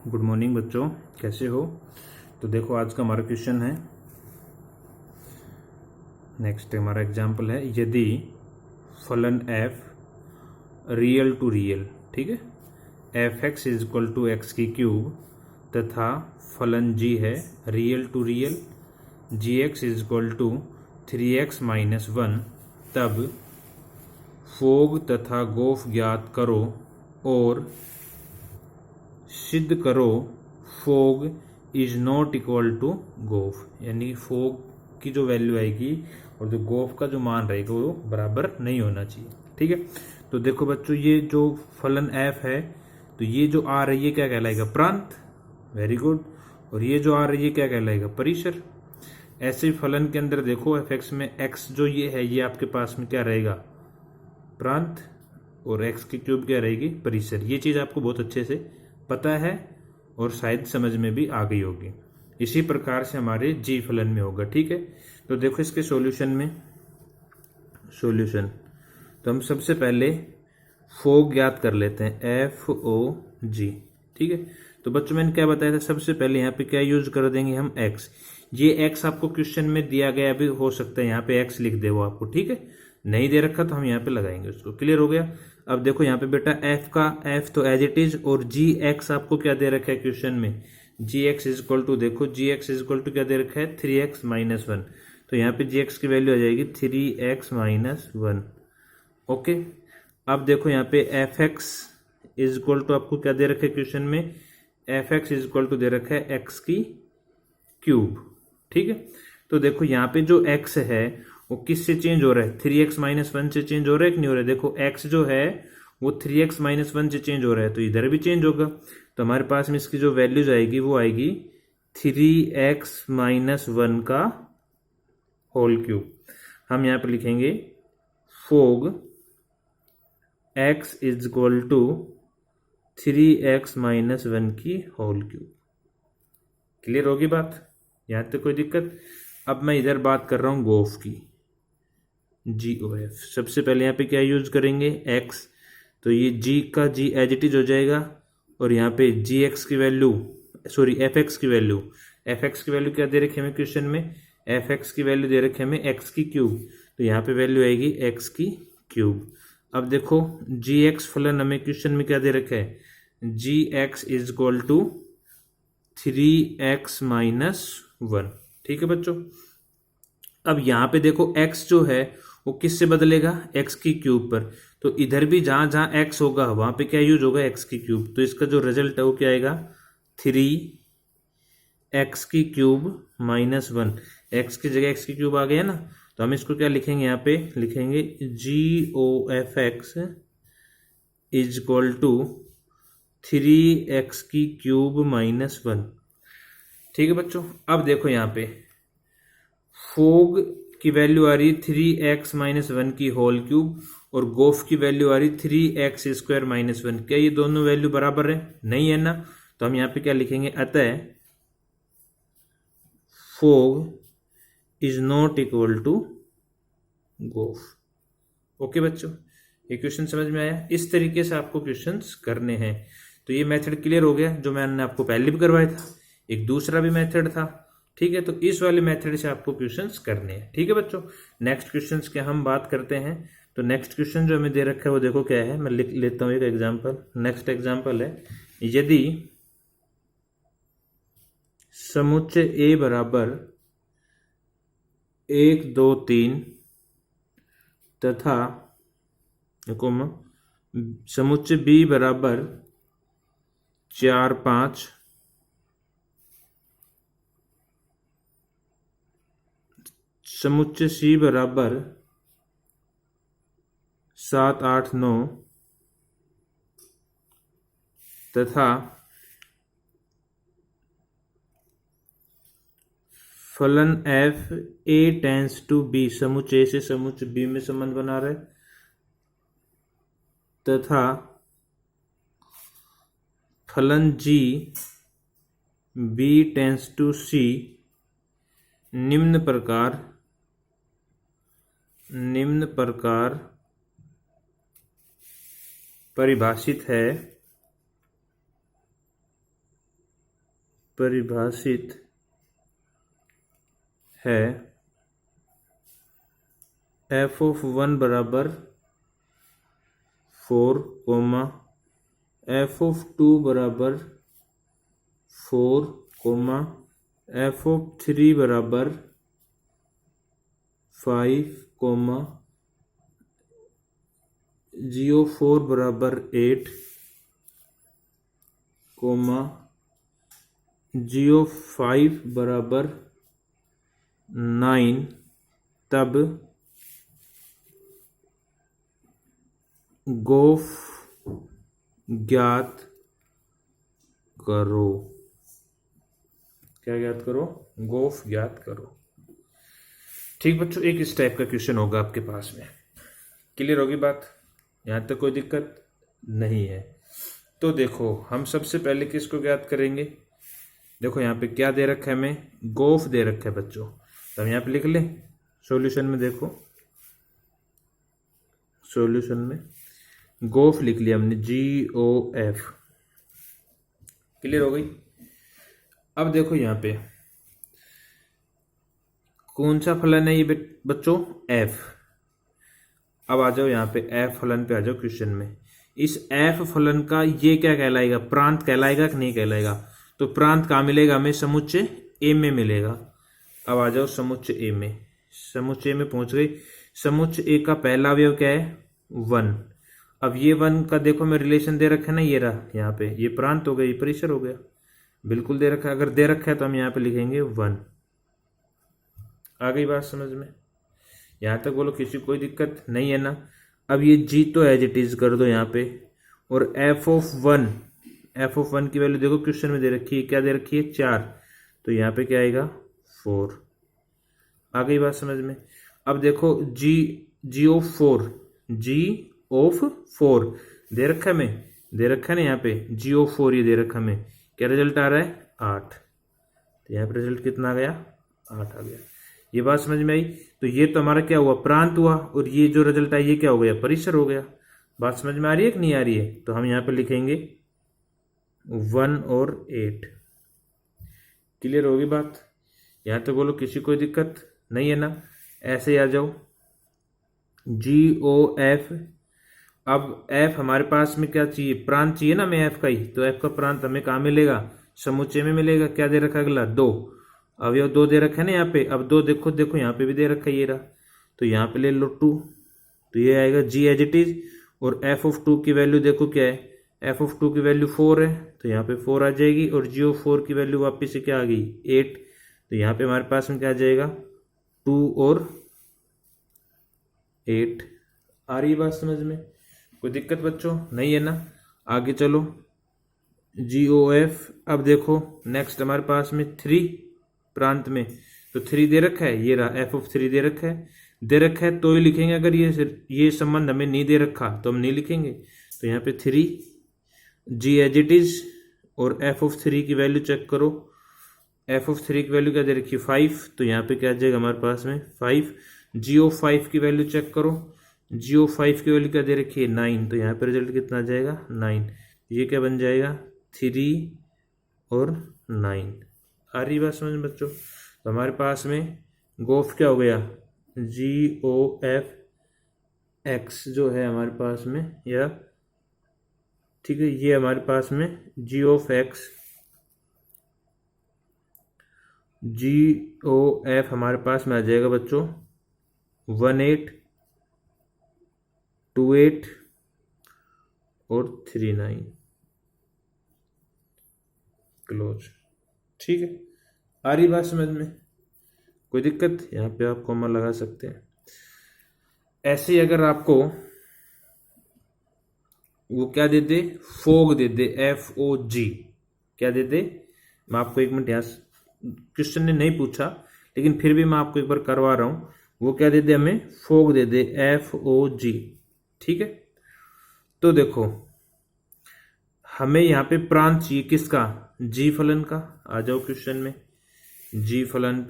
Good morning बच्चों, कैसे हो। तो देखो आज का हमारा क्वेश्चन है, नेक्स्ट हमारा एग्जाम्पल है, यदि फलन f रियल टू रियल, ठीक है, f x is equal to x की क्यूब तथा फलन g है real to real, g x is equal to 3x minus 1, तब फोग तथा गोफ ज्ञात करो और सिद्ध करो fog is not equal to gof. यानी फोग की जो वैल्यू आएगी और जो गोफ का जो मान रहेगा वो बराबर नहीं होना चाहिए। ठीक है, तो देखो बच्चों, ये जो फलन f है तो ये जो आ रही है क्या कहलाएगा, प्रांत। Very good. और ये जो आ रही है क्या कहलाएगा, परिसर। ऐसे ही फलन के अंदर देखो एफ एक्स में x जो ये है ये आपके पास में क्या रहेगा, प्रांत, और x की क्यूब क्या रहेगी, परिसर। ये चीज आपको बहुत अच्छे से पता है और शायद समझ में भी आ गई होगी। इसी प्रकार से हमारे जी फलन में होगा। ठीक है, तो देखो इसके सॉल्यूशन में, सॉल्यूशन तो हम सबसे पहले फोग ज्ञात कर लेते हैं, FOG। ठीक है, तो बच्चों मैंने क्या बताया था, सबसे पहले यहाँ पे क्या यूज कर देंगे हम, x। ये x आपको क्वेश्चन में दिया गया, अभी हो सकता है यहाँ पे x लिख दे वो आपको। ठीक है, नहीं दे रखा तो हम यहाँ पे लगाएंगे उसको। क्लियर हो गया। अब देखो यहाँ पे बेटा f का f तो एज इट इज, और जी एक्स आपको क्या दे रखा है क्वेश्चन में, जी एक्स इज इक्वल टू, देखो जी एक्स इज इक्वल टू क्या दे रखा है, 3x माइनस 1। तो यहाँ पे जी एक्स की वैल्यू आ जाएगी 3x माइनस 1। ओके, अब देखो यहाँ पे f x is equal to आपको क्या दे रखा है क्वेश्चन में, f x is equal to दे रखा है एक्स की क्यूब। ठीक है, तो देखो यहाँ पे जो x है वो किससे चेंज हो रहा है, 3x माइनस 1 से चेंज हो रहा है कि नहीं हो रहा है। देखो x जो है वो 3x माइनस 1 से चेंज हो रहा है, तो इधर भी चेंज होगा। तो हमारे पास में इसकी जो वैल्यूज आएगी वो आएगी 3x माइनस 1 का होल क्यूब। हम यहाँ पे लिखेंगे fog x is equal to 3x minus 1 की होल क्यूब। क्लियर होगी बात, यहाँ तक कोई दिक्कत। अब मैं इधर बात कर रहा हूँ गोफ की, GOF। सबसे पहले यहाँ पे क्या यूज करेंगे, x, तो ये g का g एज इट इज हो जाएगा, और यहाँ पे gx की वैल्यू, सॉरी fx की वैल्यू, fx की वैल्यू क्या दे रखे हमें क्वेश्चन में, fx की वैल्यू दे रखे हमें x की क्यूब, तो यहाँ पे वैल्यू आएगी x की क्यूब। अब देखो gx फलन हमें क्वेश्चन में क्या दे रखा है, gx is equal to 3x minus 1। ठीक है बच्चों, अब यहाँ पे देखो x जो है वो किससे बदलेगा, x की क्यूब पर। तो इधर भी जहां जहां x होगा वहां पे क्या यूज होगा, x की क्यूब। तो इसका जो रिजल्ट है वो क्या आएगा, 3x की क्यूब माइनस 1। x की जगह x की क्यूब आ गया ना, तो हम इसको क्या लिखेंगे, यहाँ पे लिखेंगे GOFX is equal to 3x की क्यूब माइनस 1। ठीक है बच्चों, अब देखो यहाँ पे फोग की वैल्यू आ रही है 3x माइनस 1 की होल क्यूब, और गोफ की वैल्यू आ रही 3x स्क्वायर माइनस 1। क्या ये दोनों वैल्यू बराबर है, नहीं है ना। तो हम यहाँ पे क्या लिखेंगे, अतः fog is not equal to gof. Okay बच्चों, ये क्वेश्चन समझ में आया। इस तरीके से आपको क्वेश्चंस करने हैं। तो ये मेथड क्लियर हो गया, जो मैंने आपको पहले भी करवाया था। एक दूसरा भी मेथड था, ठीक है, तो इस वाले मेथड से आपको क्वेश्चंस करने हैं। ठीक है बच्चों, नेक्स्ट क्वेश्चंस की हम बात करते हैं। तो नेक्स्ट क्वेश्चन जो हमें दे रखा है वो देखो क्या है, मैं लिख लेता हूँ एक एग्जांपल। नेक्स्ट एग्जांपल है, यदि समुच्चय A बराबर 1 2 3 तथा समुच्चय B बराबर 4 5, समुच्चय C बराबर 7 8 9 तथा फलन f A tends to B, समुच्चय A से समुच्चय B में संबंध बना रहा है, तथा फलन G B tends to C निम्न प्रकार परिभाषित है, परिभाषित है f(1) बराबर 4, f(2) बराबर 4, f(3) बराबर 5, g(4) बराबर 8, g(5) बराबर 9, तब गोफ ज्ञात करो। क्या ज्ञात करो? गोफ ज्ञात करो। ठीक बच्चों, एक इस टाइप का क्वेश्चन होगा आपके पास में। क्लियर होगी बात? यहां तक कोई दिक्कत नहीं है। तो देखो, हम सबसे पहले किसको ज्ञात करेंगे? देखो यहाँ पे क्या दे रखा है हमें? गोफ दे रखा है बच्चों। तो हम यहाँ पे लिख लें सॉल्यूशन में। देखो सॉल्यूशन में गोफ लिख लिया हमने, GOF। क्लियर हो गई? अब देखो यहाँ पे कौन सा फलन है ये बच्चों? F। अब आ जाओ यहाँ पे F फलन पे आ जाओ क्वेश्चन में। इस F फलन का ये क्या कहलाएगा? प्रांत कहलाएगा कि नहीं कहलाएगा? तो प्रांत कहाँ मिलेगा हमें? समुच्चय A में मिलेगा। अब आ जाओ समुच्चय A में। समुच्चय में पहुंच गई। समुच्चय A का पहला अवयव क्या है? 1। अब ये 1 का देखो मैं रिलेशन दे रखा है ना, ये रहा यहाँ पे, ये प्रांत हो गया, ये परिसर हो गया। बिल्कुल दे रखा है। अगर दे रखा है तो हम यहाँ पे लिखेंगे 1। आ गई बात समझ में? यहाँ तक बोलो किसी कोई दिक्कत नहीं है ना? अब ये G तो एज इट इज कर दो यहाँ पे, और f(1) की वैल्यू देखो क्वेश्चन में दे रखी है, क्या दे रखी है? 4। तो यहाँ पे क्या आएगा? 4। आ गई बात समझ में? अब देखो G(4) दे रखा है हमें, दे रखा है ना यहाँ पे G(4) ये दे रखा हमें। क्या रिजल्ट आ रहा है? 8। तो यहाँ पे रिजल्ट कितना आ गया? 8 आ गया। ये बात समझ में आई? तो ये तो हमारा क्या हुआ? प्रांत हुआ, और ये जो रिजल्ट आया ये क्या हो गया? परिसर हो गया। बात समझ में आ रही है कि नहीं आ रही है? तो हम यहाँ पे लिखेंगे 1 और 8। क्लियर होगी बात? यहाँ तक बोलो किसी कोई दिक्कत नहीं है ना? ऐसे ही आ जाओ GOF। अब F हमारे पास में क्या चाहिए? प्रांत चाहिए ना हमें F का ही। तो F का प्रांत हमें कहाँ मिलेगा? समुच्चय में मिलेगा। क्या दे रखा है अगला? 2। अवयव 2 दे रखा है ना यहाँ पे। अब 2 देखो यहाँ पे भी दे रखा है, ये रहा। तो यहाँ पे ले लो 2। तो ये आएगा G एज इट इज, और f(2) की वैल्यू देखो क्या है? f(2) की वैल्यू 4 है, तो यहाँ पे 4 आ जाएगी, और G(4) की वैल्यू वापिस से क्या आ गई? 8। तो यहाँ पे हमारे पास में क्या आ जाएगा? 2 और 8। आ रही बात समझ में? कोई दिक्कत बच्चों नहीं है ना? आगे चलो GOF। अब देखो नेक्स्ट हमारे पास में 3 प्रांत में, तो 3 दे रखा है, ये रहा f(3) दे रखा है। दे रखा है तो ही लिखेंगे, अगर ये संबंध हमें नहीं दे रखा तो हम नहीं लिखेंगे। तो यहाँ पे 3 G एज इट इज, और f(3) की वैल्यू चेक करो। f(3) की वैल्यू क्या दे रखी है? 5। तो यहाँ पे क्या आ जाएगा हमारे पास में? 5। GO5 की वैल्यू चेक करो। GO5 की वैल्यू क्या दे रखी है? 9। तो यहाँ पे रिजल्ट कितना आ जाएगा? 9। ये क्या बन जाएगा? 3 और 9। आ रही बात समझ में बच्चों? तो हमारे पास में गोफ क्या हो गया? GOF X जो है हमारे पास में, या ठीक है, ये हमारे पास में GOF हमारे पास में आ जाएगा बच्चों 18, 28 और 39 क्लोज। ठीक है, आ रही बात समझ में? कोई दिक्कत? यहाँ पे आप कॉमा लगा सकते हैं। ऐसे ही अगर आपको वो क्या दे दे? फोग दे दे, FOG। क्या दे दे? मैं आपको एक मिनट, यहाँ क्वेश्चन ने नहीं पूछा लेकिन फिर भी मैं आपको एक बार करवा रहा हूं। वो क्या दे दे हमें? फोग दे दे, FOG। ठीक है, तो देखो हमें यहाँ पे प्रांत चाहिए किसका? G फलन का। आ जाओ क्वेश्चन में, G फलन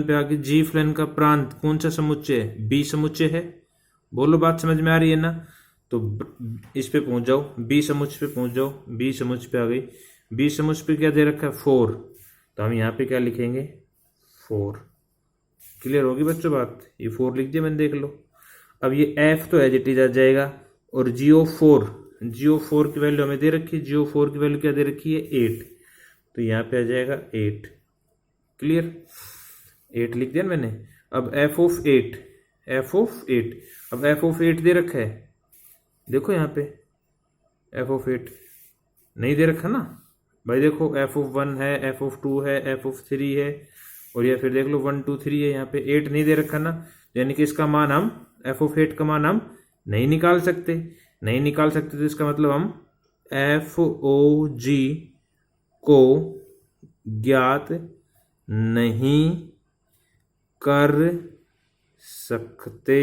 पे आगे G फलन का प्रांत कौन सा समुच्चय है? B समुच्चय है। बोलो बात समझ में आ रही है ना? तो इस पे पहुंच जाओ, B समुच्चय पे पहुंच जाओ। B समुच्चय पे आ गई। बी समुच्चय पे क्या दे रखा है 4, तो हम यहाँ पे क्या लिखेंगे 4। क्लियर होगी बच्चों बात, ये 4 लिख दिया मैंने, देख लो। अब ये एफ तो एज इट इज आ जाएगा, और GO4 की वैल्यू हमें दे रखी है, GO4 की वैल्यू क्या दे रखी है 8, तो यहाँ पे आ जाएगा 8। क्लियर, 8 लिख दिया मैंने। अब f ऑफ 8, अब f ऑफ 8 दे रखा है, देखो यहाँ पे f ऑफ 8 नहीं दे रखा ना भाई, देखो f ऑफ 1 है, f ऑफ 2 है, f ऑफ 3 है, और या फिर देख लो 1 2 3 है, यहाँ पे 8 नहीं दे रखा ना, यानी कि इसका मान हम f ऑफ 8 का मान हम नहीं निकाल सकते, तो इसका मतलब हम FOG को ज्ञात नहीं कर सकते।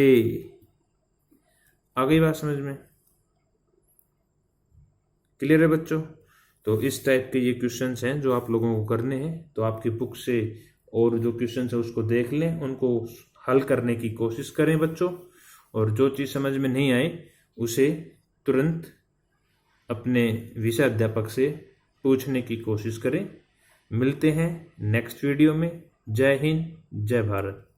आ गई बात समझ में? क्लियर है बच्चों? तो इस टाइप के ये क्वेश्चंस हैं जो आप लोगों को करने हैं, तो आपकी बुक से और जो क्वेश्चंस है उसको देख लें, उनको हल करने की कोशिश करें बच्चों, और जो चीज़ समझ में नहीं आए उसे तुरंत अपने विषय अध्यापक से पूछने की कोशिश करें। मिलते हैं नेक्स्ट वीडियो में। जय हिंद, जय भारत।